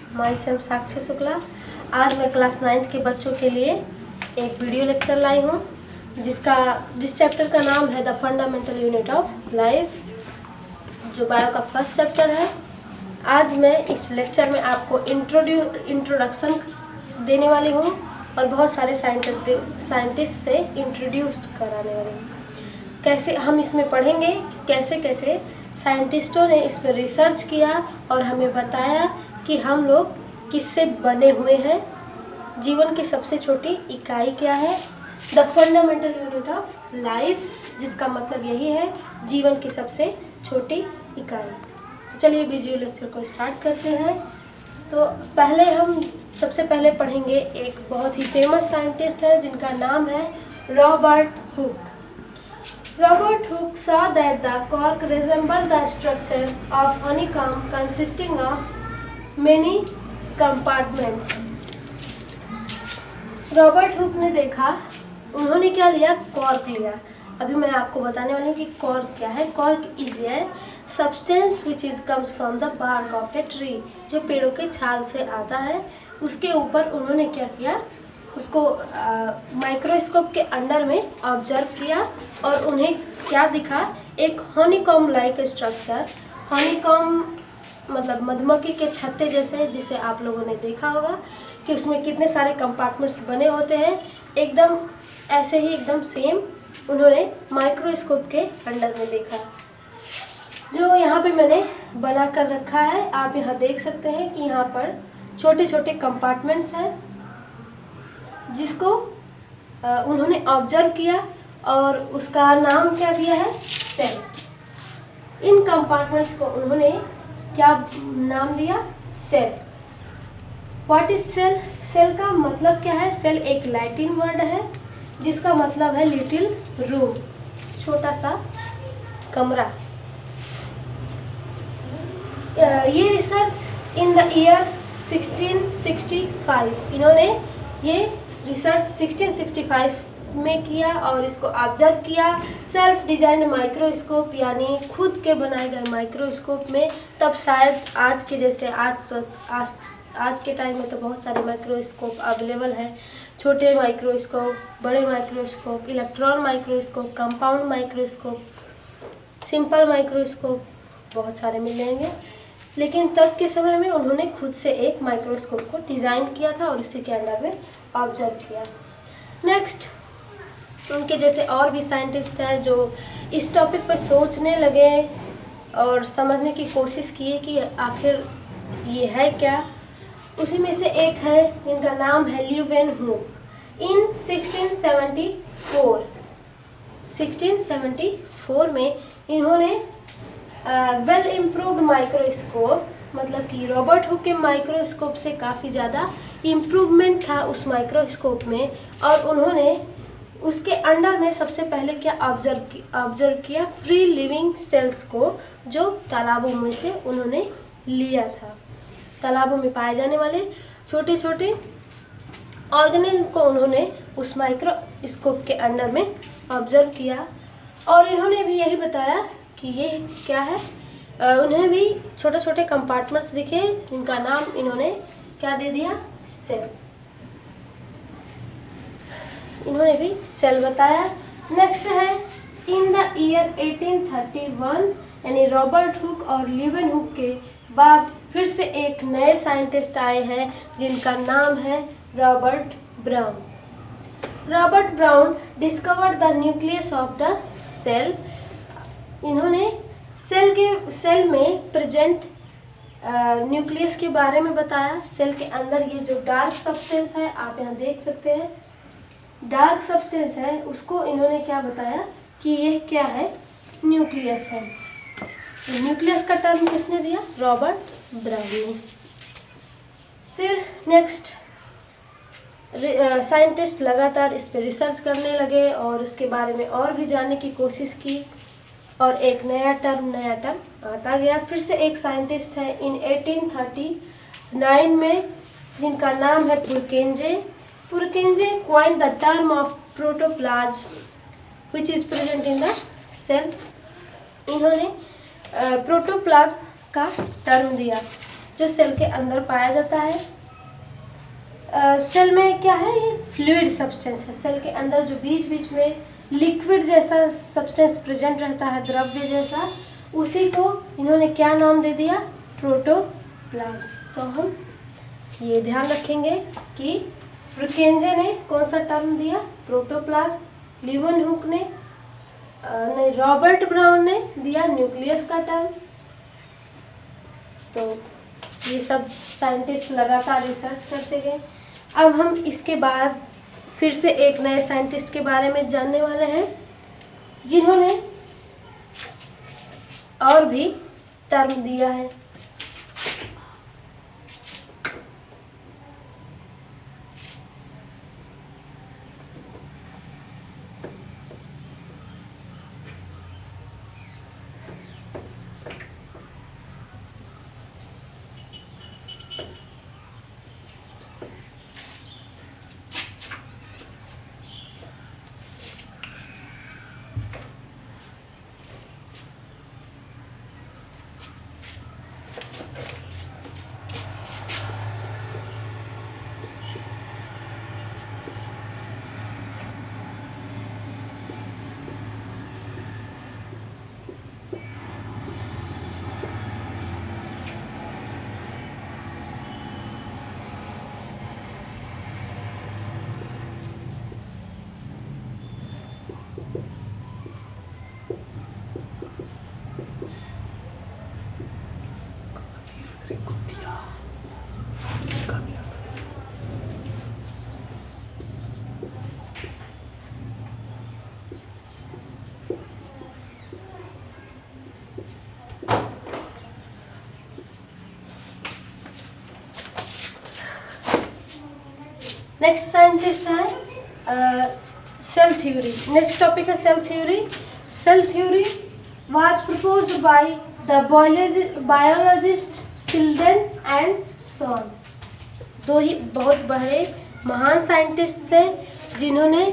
My self साक्षी शुक्ला। आज मैं class 9th के बच्चों के लिए एक वीडियो लेक्चर लाई हूँ जिस चैप्टर का नाम है the fundamental unit of life, जो बायो का फर्स्ट चैप्टर है। आज मैं इस लेक्चर में आपको इंट्रोडक्शन देने वाली हूँ और बहुत सारे साइंटिस्ट से इंट्रोड्यूस कराने वाली हूँ। कैसे हम इसमें पढ़ेंगे कि कैसे कैसे साइंटिस्टों ने इस पर रिसर्च किया और हमें बताया कि हम लोग किससे बने हुए हैं, जीवन की सबसे छोटी इकाई क्या है, the fundamental unit of life, जिसका मतलब यही है जीवन की सबसे छोटी इकाई। तो चलिए वीडियो लेक्चर को स्टार्ट करते हैं। तो सबसे पहले पढ़ेंगे एक बहुत ही फेमस साइंटिस्ट है जिनका नाम है Robert Hooke. Robert Hooke saw that the cork resembled the structure of honeycomb consisting of many compartments. Robert Hooke ने देखा, उन्होंने क्या लिया, कॉर्क लिया। अभी मैं आपको बताने वाली हूँ कि कॉर्क क्या है। Cork is a substance which is comes from the bark of a tree, जो पेड़ों के छाल से आता है। उसके ऊपर उन्होंने क्या किया, उसको माइक्रोस्कोप के अंडर में ऑब्जर्व किया और उन्हें क्या दिखा, एक हनीकॉम्ब लाइक स्ट्रक्चर। हनीकॉम्ब मतलब मधुमक्खी के छत्ते जैसे, जिसे आप लोगों ने देखा होगा कि उसमें कितने सारे कंपार्टमेंट्स बने होते हैं, एकदम ऐसे ही एकदम सेम उन्होंने माइक्रोस्कोप के अंडर में देखा। जो यहाँ पे मैंने बना कर रखा है, आप यहाँ देख सकते हैं कि यहाँ पर छोटे छोटे कंपार्टमेंट्स हैं जिसको उन्होंने ऑब्जर्व किया और उसका नाम क्या दिया है, सेल। इन कंपार्टमेंट्स को उन्होंने क्या नाम दिया, cell. What is cell? Cell का मतलब क्या है? सेल एक लैटिन वर्ड है जिसका मतलब है लिटिल रूम, छोटा सा कमरा। ये रिसर्च इन द ईयर 1665, इन्होंने ये रिसर्च 1665 में किया और इसको ऑब्जर्व किया सेल्फ डिजाइंड माइक्रोस्कोप, यानी खुद के बनाए गए माइक्रोस्कोप में। तब शायद आज के जैसे आज के टाइम में तो बहुत सारे माइक्रोस्कोप अवेलेबल हैं, छोटे माइक्रोस्कोप, बड़े microscope, electron microscope, compound microscope, simple microscope, बहुत सारे मिल जाएंगे। लेकिन तब के समय में उन्होंने खुद से एक माइक्रोस्कोप को डिज़ाइन किया था और उसी के अंडर में ऑब्जर्व किया। नेक्स्ट, उनके जैसे और भी साइंटिस्ट हैं जो इस टॉपिक पर सोचने लगे और समझने की कोशिश किए कि आखिर ये है क्या। उसी में से एक है, इनका नाम है ल्यूवेनहुक। इन 1674 में इन्होंने वेल इम्प्रूव्ड माइक्रोस्कोप, मतलब कि रॉबर्ट हुक के माइक्रोस्कोप से काफ़ी ज़्यादा इम्प्रूवमेंट था उस माइक्रोस्कोप में, और उन्होंने उसके अंडर में सबसे पहले क्या ऑब्जर्व किया, फ्री लिविंग सेल्स को, जो तालाबों में से उन्होंने लिया था। तालाबों में पाए जाने वाले छोटे छोटे ऑर्गेनिज्म को उन्होंने उस माइक्रोस्कोप के अंडर में ऑब्जर्व किया और इन्होंने भी यही बताया कि ये क्या है। उन्हें भी छोटे छोटे कंपार्टमेंट्स दिखे जिनका नाम इन्होंने क्या दे दिया, सेल। इन्होंने भी सेल बताया। नेक्स्ट है, इन द ईयर 1831, यानी रॉबर्ट हुक और ल्यूवेनहुक के बाद फिर से एक नए साइंटिस्ट आए हैं जिनका नाम है Robert Brown. Robert Brown discovered the nucleus of the cell. इन्होंने सेल में प्रेजेंट न्यूक्लियस के बारे में बताया। सेल के अंदर ये जो डार्क सब्सटेंस है, आप यहाँ देख सकते हैं, डार्क सब्सटेंस है, उसको इन्होंने क्या बताया कि ये क्या है, न्यूक्लियस है। तो न्यूक्लियस का टर्म किसने दिया, रॉबर्ट ब्राउन ने। फिर नेक्स्ट साइंटिस्ट लगातार इस पर रिसर्च करने लगे और उसके बारे में और भी जानने की कोशिश की और एक नया टर्म आता गया। फिर से एक साइंटिस्ट है इन 1839 में जिनका नाम है पुरकेंजे। पुरकेंजे coined the term of protoplasm which is present in the cell। इन्होंने प्रोटोप्लाज्म का टर्म दिया जो सेल के अंदर पाया जाता है। सेल में क्या है, ये फ्लूइड सब्सटेंस है। सेल के अंदर जो बीच बीच में लिक्विड जैसा सब्सटेंस प्रेजेंट रहता है, द्रव्य जैसा, उसी को इन्होंने क्या नाम दे दिया, प्रोटोप्लाज्म। तो हम ये ध्यान रखेंगे कि प्रुकेंजे ने कौन सा टर्म दिया, प्रोटोप्लाज्म। लीवनहुक ने नहीं, रॉबर्ट ब्राउन ने दिया न्यूक्लियस का टर्म। तो ये सब साइंटिस्ट लगातार रिसर्च करते गए। अब हम इसके बाद फिर से एक नए साइंटिस्ट के बारे में जानने वाले हैं, जिन्होंने और भी टर्म दिया है। नेक्स्ट साइंटिस्ट है सेल थ्योरी। नेक्स्ट टॉपिक है cell theory. Cell theory was proposed by the biologist Schleiden and Schwann. दो ही बहुत बड़े महान साइंटिस्ट थे जिन्होंने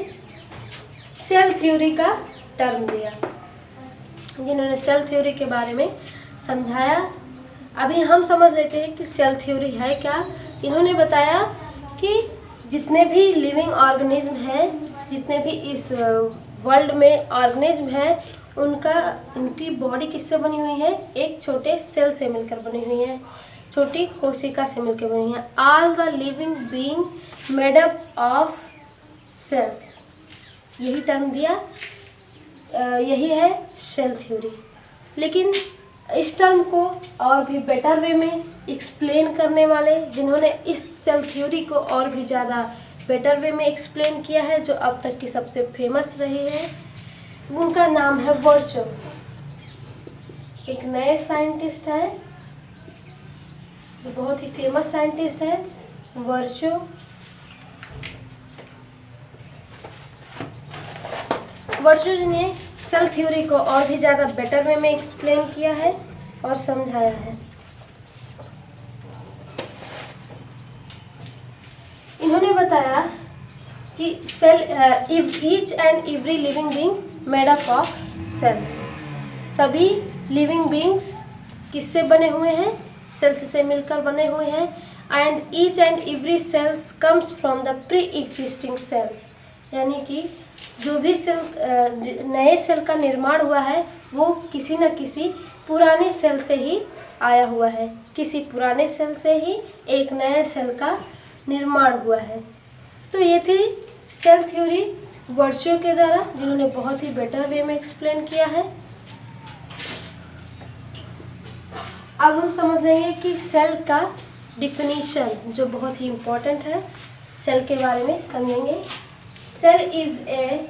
सेल थ्योरी का टर्म दिया, जिन्होंने सेल थ्योरी के बारे में समझाया। अभी हम समझ लेते हैं कि सेल थ्योरी है क्या। इन्होंने बताया कि जितने भी लिविंग ऑर्गेनिज्म हैं, जितने भी इस वर्ल्ड में ऑर्गेनिज्म हैं, उनकी बॉडी किससे बनी हुई है, एक छोटे सेल से मिलकर बनी हुई है, छोटी कोशिका से मिलकर बनी है। All the living being made up of cells, यही टर्म दिया, यही है सेल थ्योरी। लेकिन इस टर्म को और भी बेटर वे में एक्सप्लेन करने वाले, जिन्होंने इस सेल थ्योरी को और भी ज़्यादा बेटर वे में एक्सप्लेन किया है, जो अब तक की सबसे फेमस रही है, उनका नाम है वर्चो। एक नए साइंटिस्ट है जो बहुत ही फेमस साइंटिस्ट है, वर्चो। वर्चो जी ने सेल थ्योरी को और भी ज़्यादा बेटर वे में एक्सप्लेन किया है और समझाया है। इन्होंने बताया कि cell each and every living being made up of cells. सभी लिविंग बीइंग्स किससे बने हुए हैं, सेल्स से मिलकर बने हुए हैं। And each and every sales comes from the pre existing cells, यानी कि जो भी सेल नए सेल का निर्माण हुआ है वो किसी न किसी पुराने सेल से ही आया हुआ है। किसी पुराने सेल से ही एक नए सेल का निर्माण हुआ है। तो ये थी सेल थ्योरी वर्चो के द्वारा, जिन्होंने बहुत ही बेटर वे में एक्सप्लेन किया है। अब हम समझ लेंगे कि सेल का डिफिनीशन, जो बहुत ही इम्पोर्टेंट है, सेल के बारे में समझेंगे। Cell is a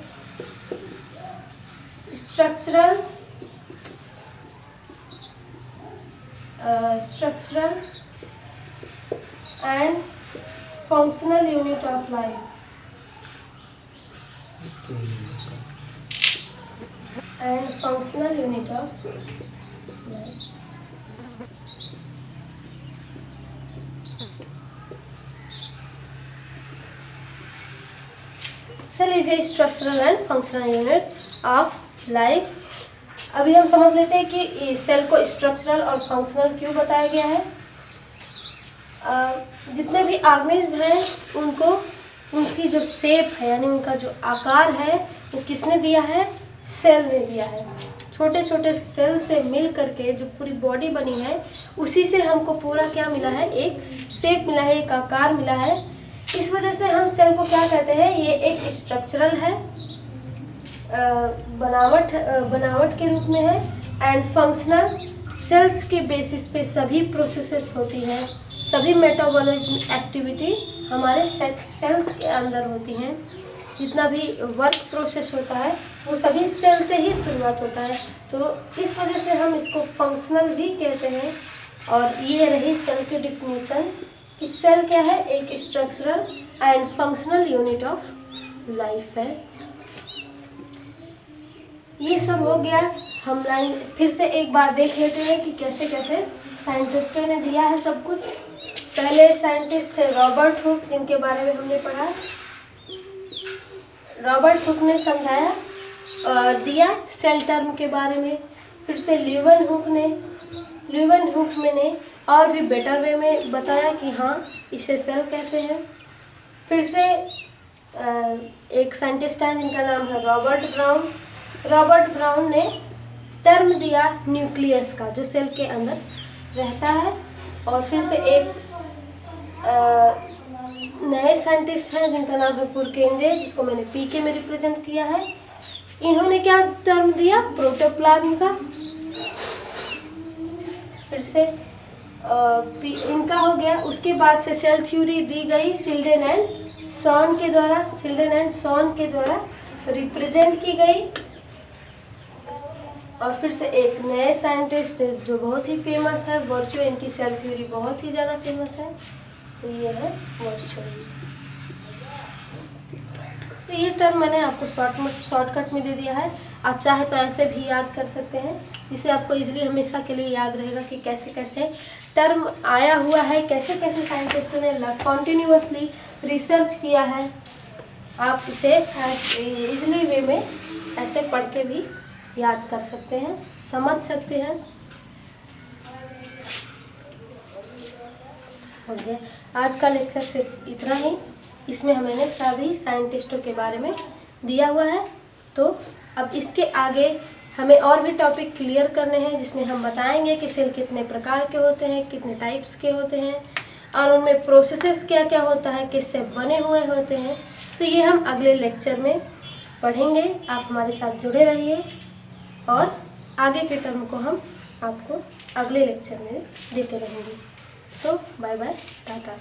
structural and functional unit of life. And functional unit of life. Cell is a structural and functional unit of life. अभी हम समझ लेते हैं कि सेल को स्ट्रक्चरल और फंक्शनल क्यों बताया गया है। जितने भी ऑर्गेनिज्म हैं उनको उनकी जो शेप है यानी उनका जो आकार है वो किसने दिया है? सेल ने दिया है। छोटे छोटे सेल से मिल करके जो पूरी बॉडी बनी है उसी से हमको पूरा क्या मिला है? एक शेप मिला है, एक आकार मिला है। इस वजह से हम सेल को क्या कहते हैं? ये एक स्ट्रक्चरल है, बनावट के रूप में है, एंड फंक्शनल। सेल्स के बेसिस पे सभी प्रोसेसेस होती हैं, सभी मेटाबॉलिज्म एक्टिविटी हमारे सेल्स के अंदर होती हैं। जितना भी वर्क प्रोसेस होता है वो सभी सेल से ही शुरुआत होता है। तो इस वजह से हम इसको फंक्शनल भी कहते हैं। और ये रही सेल की डिफिनीशन कि सेल क्या है? एक structural and functional unit of life है। ये सब हो गया। हम लाइन फिर से एक बार देख लेते हैं कि कैसे कैसे साइंटिस्टों ने दिया है सब कुछ। पहले साइंटिस्ट थे रॉबर्ट हुक, जिनके बारे में हमने पढ़ा। रॉबर्ट हुक ने समझाया दिया सेल टर्म के बारे में। फिर से ल्यूवन हुक ने और भी बेटर वे में बताया कि हाँ इसे सेल कहते हैं। फिर से एक साइंटिस्ट है जिनका नाम है रॉबर्ट ब्राउन ने टर्म दिया न्यूक्लियस का, जो सेल के अंदर रहता है। और फिर से एक नए साइंटिस्ट हैं जिनका नाम है पुरकेंजे, जिसको मैंने पीके में रिप्रेजेंट किया है। इन्होंने क्या टर्म दिया? प्रोटोप्लाज्म का। फिर से इनका हो गया। उसके बाद से सेल थ्योरी दी गई सिल्डन एंड सॉन के द्वारा रिप्रेजेंट की गई। और फिर से एक नए साइंटिस्ट जो बहुत ही फेमस है, वर्चुअल। इनकी सेल थ्योरी बहुत ही ज़्यादा फेमस है, तो ये है वर्चुअल। तो ये टर्म मैंने आपको शॉर्टकट में दे दिया है। आप चाहे तो ऐसे भी याद कर सकते हैं, जिससे आपको इजीली हमेशा के लिए याद रहेगा कि कैसे कैसे टर्म आया हुआ है, कैसे कैसे साइंटिस्टों ने कॉन्टिन्यूअसली रिसर्च किया है। आप इसे इजीली वे में ऐसे पढ़ के भी याद कर सकते हैं, समझ सकते हैं। हो गया आज का लेक्चर, सिर्फ इतना ही। इसमें मैंने सभी साइंटिस्टों के बारे में दिया हुआ है। तो अब इसके आगे हमें और भी टॉपिक क्लियर करने हैं, जिसमें हम बताएंगे कि सेल कितने प्रकार के होते हैं, कितने टाइप्स के होते हैं, और उनमें प्रोसेसेस क्या क्या होता है, किससे बने हुए होते हैं। तो ये हम अगले लेक्चर में पढ़ेंगे। आप हमारे साथ जुड़े रहिए, और आगे के टर्म को हम आपको अगले लेक्चर में देते रहेंगे। तो बाय बाय, टाटा।